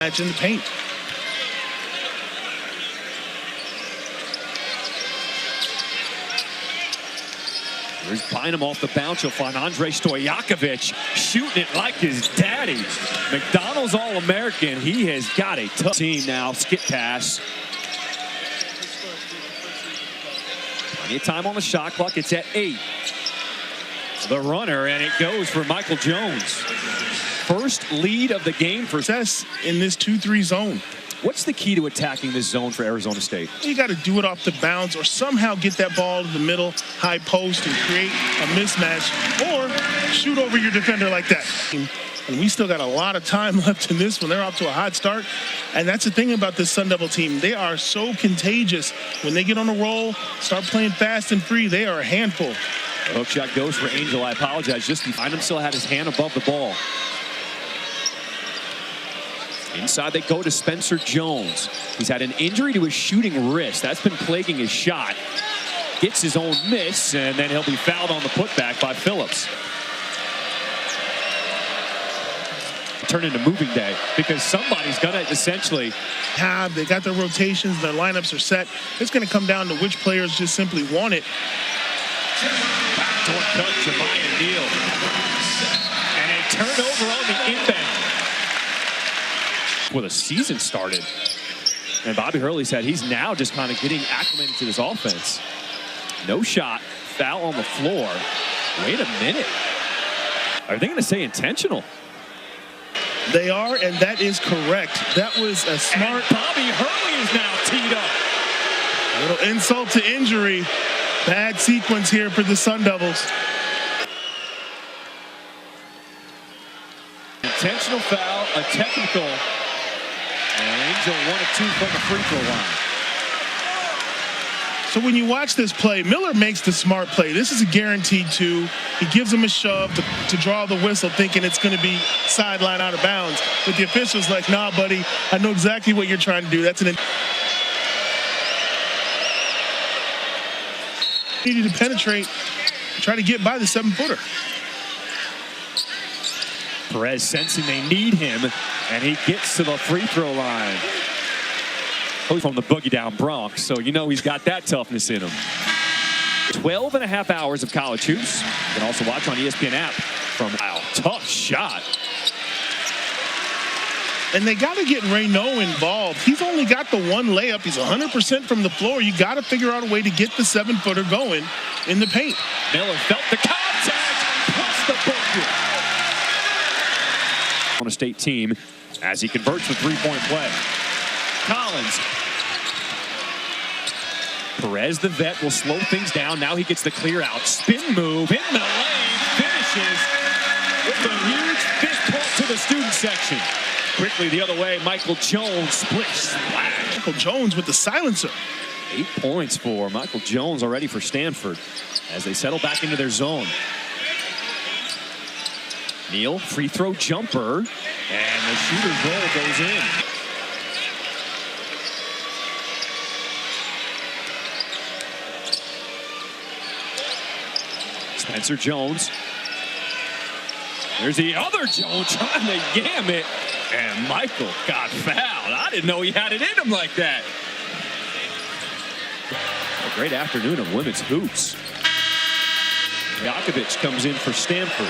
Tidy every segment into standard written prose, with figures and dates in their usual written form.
Match in the paint. Here's Bynum off the bounce. You'll find Andrei Stojakovic shooting it like his daddy. McDonald's All-American. He has got a tough team now. Skip pass. Plenty of time on the shot clock. It's at 8. The runner, and it goes for Michael Jones. First lead of the game for success in this 2-3 zone. What's the key to attacking this zone for Arizona State? You got to do it off the bounce or somehow get that ball to the middle, high post, and create a mismatch, or shoot over your defender like that. And we still got a lot of time left in this one. They're off to a hot start. And that's the thing about this Sun Devil team. They are so contagious. When they get on a roll, start playing fast and free, they are a handful. Hook shot goes for Angel. I apologize. Bynum still had his hand above the ball. Inside they go to Spencer Jones. He's had an injury to his shooting wrist. That's been plaguing his shot. Gets his own miss, and then he'll be fouled on the putback by Phillips. Turn into moving day because somebody's going to essentially they got their rotations, their lineups are set. It's going to come down to which players just simply want it. Backdoor cut, Jemiah Neal. And a turnover on the inbound. Well, the season started. And Bobby Hurley said he's now just kind of getting acclimated to this offense. No shot, foul on the floor. Wait a minute. Are they going to say intentional? They are, and that is correct. That was a smart. And Bobby Hurley is now teed up. A little insult to injury. Bad sequence here for the Sun Devils. Intentional foul, a technical. And Angel 1 of 2 from the free throw line. So when you watch this play, Miller makes the smart play. This is a guaranteed 2. He gives him a shove to draw the whistle, thinking it's going to be sideline out of bounds. But the official's like, nah, buddy, I know exactly what you're trying to do. That's an needed to penetrate, try to get by the 7-footer. Perez sensing they need him, and he gets to the free throw line. From the boogie down Bronx, so you know he's got that toughness in him. 12.5 hours of college hoops. You can also watch on ESPN app from tough shot. And they got to get Reynaud involved. He's only got the one layup. He's 100% from the floor. You got to figure out a way to get the 7-footer going in the paint. Miller felt the contact, plus the bucket. On a state team as he converts the three-point play. Collins. Perez, the vet, will slow things down. Now he gets the clear out. Spin move in the lane. Finishes with a huge fist pump to the student section. Quickly the other way, Michael Jones. Splish splash. Michael Jones with the silencer. 8 points for Michael Jones already for Stanford as they settle back into their zone. Neal, free throw jumper, and the shooter's roll goes in. Spencer Jones. There's the other Jones trying to yam it, and Michael got fouled. I didn't know he had it in him like that. A great afternoon of women's hoops. Stojakovic comes in for Stanford.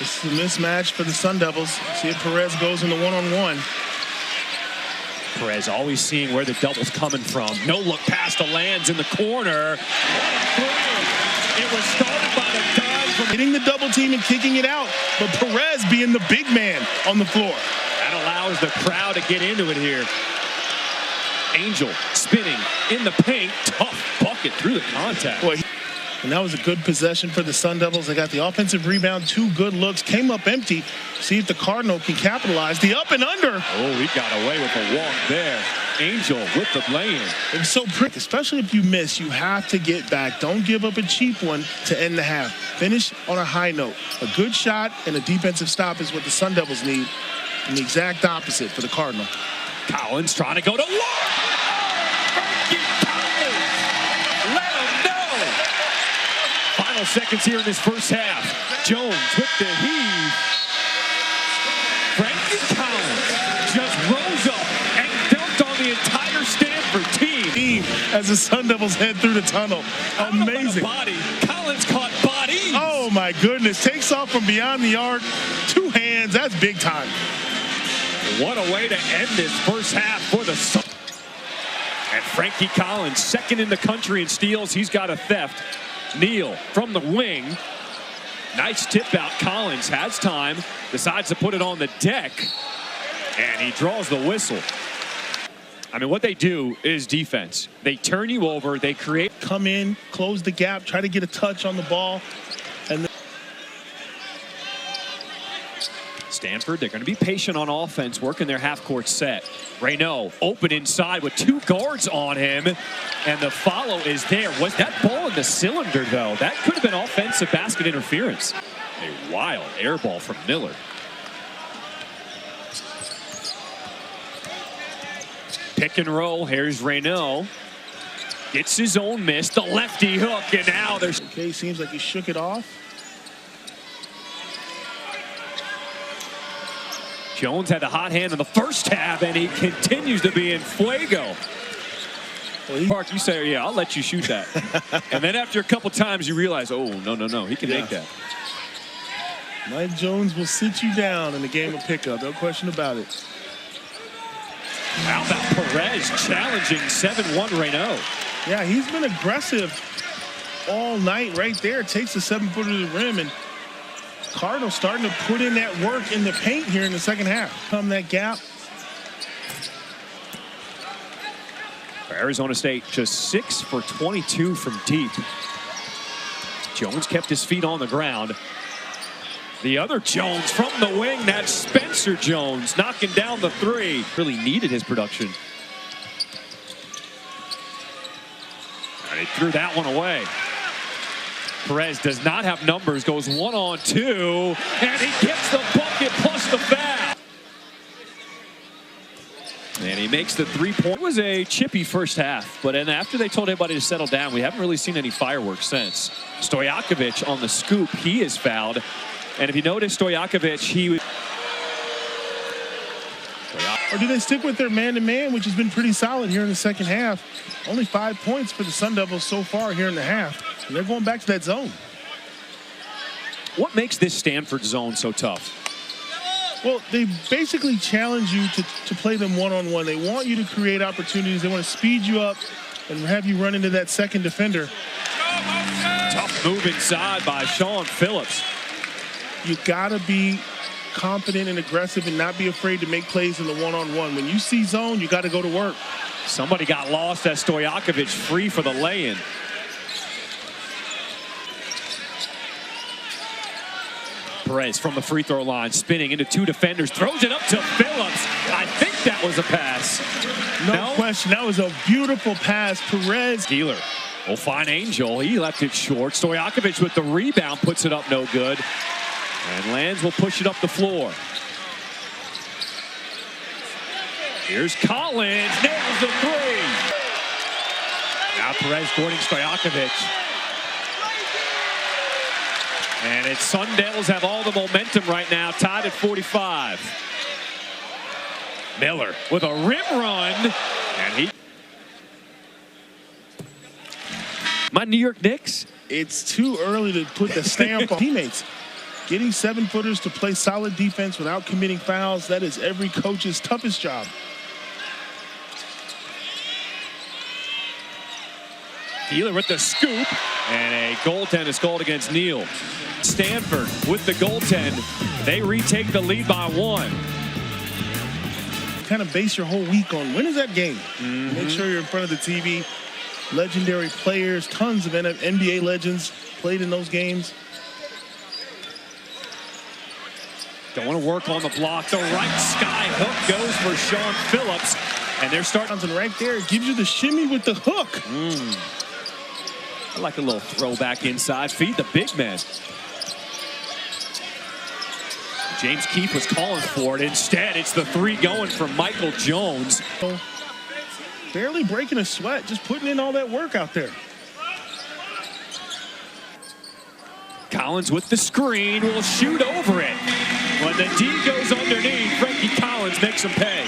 This is a mismatch for the Sun Devils. See if Perez goes in the one-on-one. Perez always seeing where the double's coming from. No look pass to Lands in the corner. It was started by the dive from hitting the double team and kicking it out, but Perez being the big man on the floor. That allows the crowd to get into it here. Angel spinning in the paint. Tough bucket through the contact. Boy, and that was a good possession for the Sun Devils. They got the offensive rebound, 2 good looks, came up empty. See if the Cardinal can capitalize. The up and under. Oh, he got away with a walk there. Angel with the lay-in. It was so pretty, especially if you miss, you have to get back. Don't give up a cheap one to end the half. Finish on a high note. A good shot and a defensive stop is what the Sun Devils need, and the exact opposite for the Cardinal. Collins trying to go to work. Let him know. Final seconds here in this first half. Jones with the heave. Frankie Collins just rose up and dunked on the entire Stanford team. As the Sun Devils head through the tunnel. Amazing. Body. Collins caught bodies. Oh my goodness. Takes off from beyond the arc. Two hands. That's big time. What a way to end this first half for the Sun. And Frankie Collins, second in the country in steals. He's got a theft. Neal from the wing. Nice tip out. Collins has time. Decides to put it on the deck. And he draws the whistle. I mean, what they do is defense. They turn you over. They create. Come in, close the gap, try to get a touch on the ball. And Stanford, they're going to be patient on offense, working their half-court set. Reynaud open inside with two guards on him, and the follow is there. Was that ball in the cylinder, though? That could have been offensive basket interference. A wild air ball from Miller. Pick and roll. Here's Reynaud. Gets his own miss. The lefty hook, and now there's... Okay, seems like he shook it off. Jones had the hot hand in the first half, and he continues to be in fuego. Well, Park, you say, yeah, I'll let you shoot that. And then after a couple times, you realize, oh, no, he can make that. Mike Jones will sit you down in the game of pickup. No question about it. How about Perez challenging 7-1 Reynaud? Yeah, he's been aggressive all night right there. Takes the 7-footer to the rim, and Cardinals starting to put in that work in the paint here in the second half. Come that gap. For Arizona State, just 6 for 22 from deep. Jones kept his feet on the ground. The other Jones from the wing, that's Spencer Jones knocking down the three. Really needed his production. And he threw that one away. Perez does not have numbers, goes 1-on-2, and he gets the bucket plus the foul. And he makes the three-point. It was a chippy first half, but then after they told everybody to settle down, we haven't really seen any fireworks since. Stojakovic on the scoop, he is fouled. And if you notice, Stojakovic, he was... Or do they stick with their man-to-man, which has been pretty solid here in the second half? Only 5 points for the Sun Devils so far here in the half. And they're going back to that zone. What makes this Stanford zone so tough? Well, they basically challenge you to play them one-on-one. They want you to create opportunities. They want to speed you up and have you run into that second defender. Tough move inside by Sean Phillips. You got to be confident and aggressive and not be afraid to make plays in the one-on-one. When you see zone, you got to go to work. Somebody got lost as Stojakovic free for the lay-in. Perez from the free throw line, spinning into two defenders, throws it up to Phillips. I think that was a pass. No question. That was a beautiful pass. Perez. Keeler, oh, fine angel. He left it short. Stojakovic with the rebound puts it up no good. And Lands will push it up the floor. Here's Collins, nails the three. Now Perez guarding Stojakovic. And it's Sun Devils have all the momentum right now, tied at 45. Miller with a rim run, and he... My New York Knicks? It's too early to put the stamp on teammates. Getting 7-footers to play solid defense without committing fouls, that is every coach's toughest job. Keeler with the scoop, and a goaltend is called against Neal. Stanford with the goaltend. They retake the lead by 1. Kind of base your whole week on when is that game? Make sure you're in front of the TV. Legendary players, tons of NBA legends played in those games. Don't want to work on the block. The right sky hook goes for Sean Phillips. And they're starting. And right there, it gives you the shimmy with the hook. I like a little throwback inside. Feed the big man. James Keefe was calling for it. Instead, it's the three going from Michael Jones. Barely breaking a sweat, just putting in all that work out there. Collins with the screen will shoot over it. When the D goes underneath, Frankie Collins makes him pay.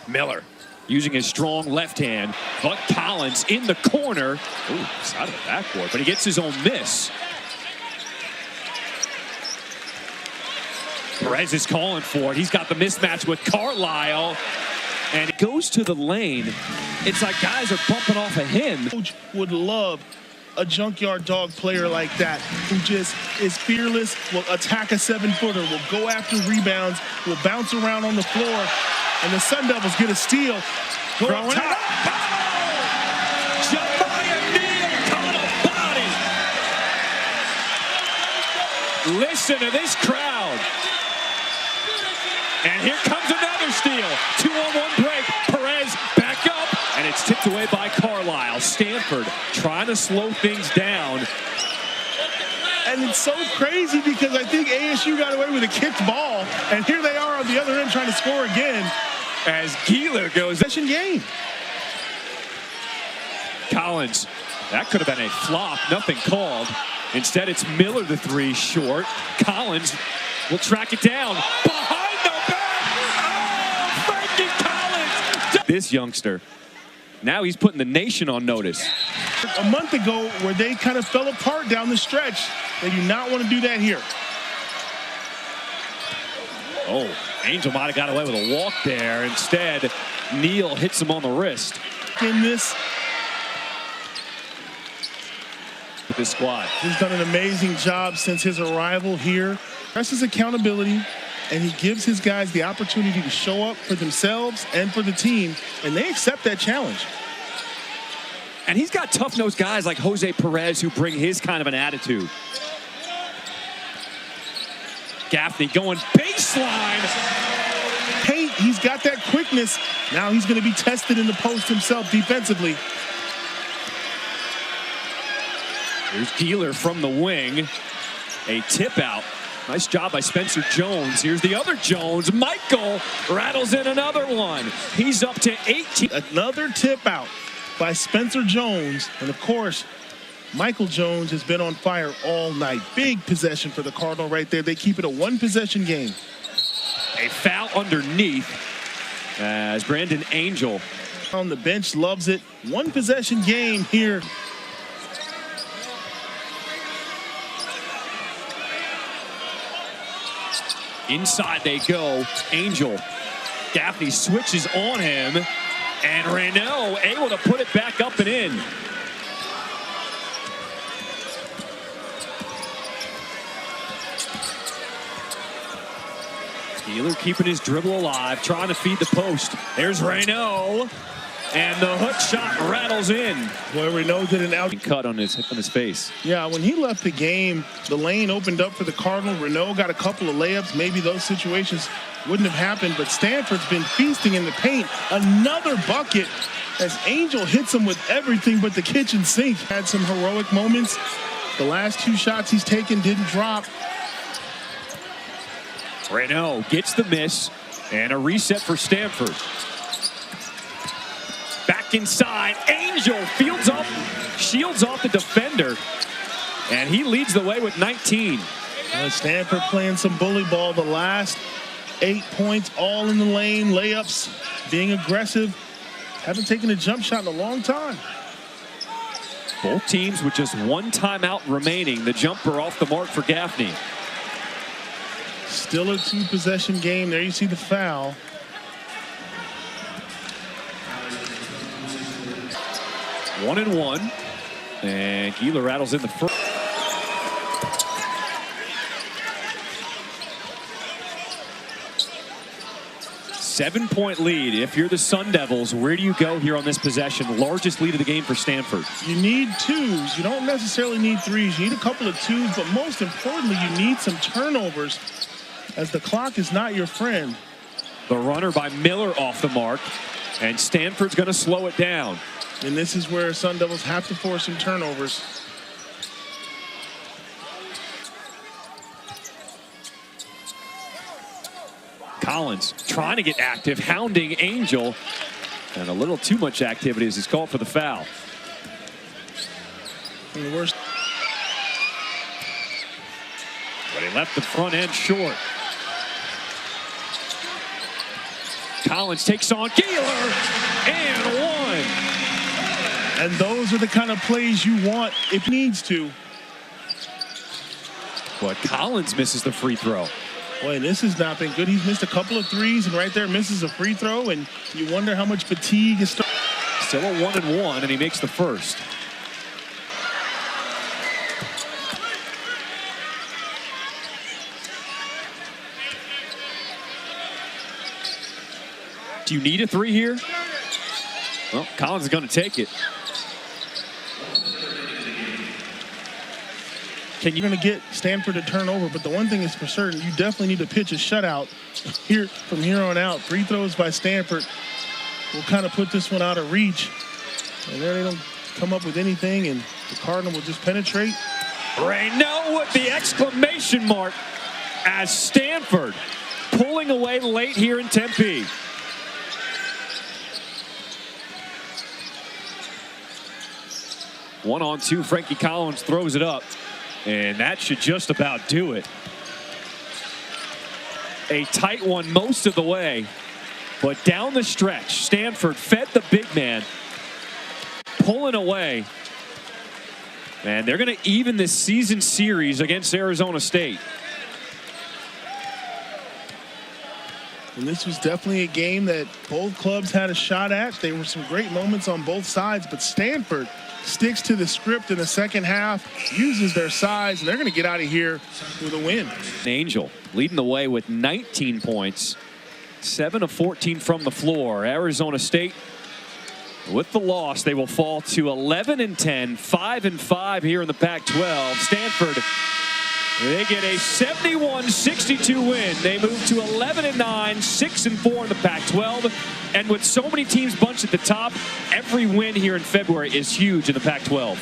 Miller using his strong left hand, but Collins in the corner. Ooh, side of the backboard, but he gets his own miss. Perez is calling for it. He's got the mismatch with Carlisle, and it goes to the lane. It's like guys are bumping off of him. Coach would love a junkyard dog player like that, who just is fearless, will attack a 7-footer, will go after rebounds, will bounce around on the floor, and the Sun Devils get a steal. Go up top. Listen to this crowd. And here comes another steal. 2-on-1 break. Perez back up. And it's tipped away by Carlisle. Stanford trying to slow things down. And it's so crazy because I think ASU got away with a kicked ball. And here they are on the other end trying to score again. As Gieler goes. Possession game. Collins. That could have been a flop. Nothing called. Instead, it's Miller the three short. Collins will track it down. Behind the back. Oh, Frankie Collins. This youngster. Now he's putting the nation on notice. A month ago, where they kind of fell apart down the stretch, they do not want to do that here. Oh, Angel might have got away with a walk there. Instead, Neal hits him on the wrist. In this squad. He's done an amazing job since his arrival here. Presses accountability, and he gives his guys the opportunity to show up for themselves and for the team, and they accept that challenge. And he's got tough-nosed guys like Jose Perez who bring his kind of an attitude. Gaffney going baseline. Hey, he's got that quickness. Now he's going to be tested in the post himself defensively. Here's Gieler from the wing. A tip out. Nice job by Spencer Jones. Here's the other Jones. Michael rattles in another one. He's up to 18. Another tip out by Spencer Jones. And of course, Michael Jones has been on fire all night. Big possession for the Cardinal right there. They keep it a one-possession game. A foul underneath as Brandon Angel on the bench loves it. One-possession game here. Inside they go. Angel. Gaffney switches on him. And Renault able to put it back up and in. Gieler keeping his dribble alive, trying to feed the post. There's Renault. And the hook shot rattles in. Boy, Renault did an out cut on his face. Yeah, when he left the game, the lane opened up for the Cardinal. Renault got a couple of layups. Maybe those situations wouldn't have happened, but Stanford's been feasting in the paint. Another bucket as Angel hits him with everything but the kitchen sink. Had some heroic moments. The last two shots he's taken didn't drop. Renault gets the miss and a reset for Stanford. Back inside, Angel fields up, shields off the defender, and he leads the way with 19. Stanford playing some bully ball. The last 8 points, all in the lane, layups, being aggressive. Haven't taken a jump shot in a long time. Both teams with just one timeout remaining. The jumper off the mark for Gaffney. Still a two-possession game. There you see the foul. One and one, and Gieler rattles in the first. Seven-point lead. If you're the Sun Devils, where do you go here on this possession? Largest lead of the game for Stanford. You need twos. You don't necessarily need threes. You need a couple of twos, but most importantly, you need some turnovers as the clock is not your friend. The runner by Miller off the mark, and Stanford's going to slow it down. And this is where Sun Devils have to force some turnovers. Collins trying to get active, hounding Angel. And a little too much activity as he's called for the foul. And the worst. But he left the front end short. Collins takes on Gaylor and one. And those are the kind of plays you want if needs to. But Collins misses the free throw. Boy, this has not been good. He's missed a couple of threes, and right there misses a free throw, and you wonder how much fatigue is starting. Still a 1-and-1, and he makes the first. Do you need a three here? Well, Collins is going to take it. You're going to get Stanford to turn over, but the one thing is for certain, you definitely need to pitch a shutout here from here on out. Free throws by Stanford will kind of put this one out of reach. And there they don't come up with anything, and the Cardinal will just penetrate. Rayno with the exclamation mark as Stanford pulling away late here in Tempe. One-on-two, Frankie Collins throws it up, and that should just about do it. A tight one most of the way, but down the stretch, Stanford fed the big man, pulling away, and they're going to even this season series against Arizona State. And this was definitely a game that both clubs had a shot at. There were some great moments on both sides, but Stanford sticks to the script in the second half, uses their size, and they're going to get out of here with a win. Angel leading the way with 19 points, 7 of 14 from the floor. Arizona State, with the loss, they will fall to 11-10, 5-5 here in the Pac-12. Stanford, they get a 71-62 win. They move to 11-9, 6-4 in the Pac-12. And with so many teams bunched at the top, every win here in February is huge in the Pac-12.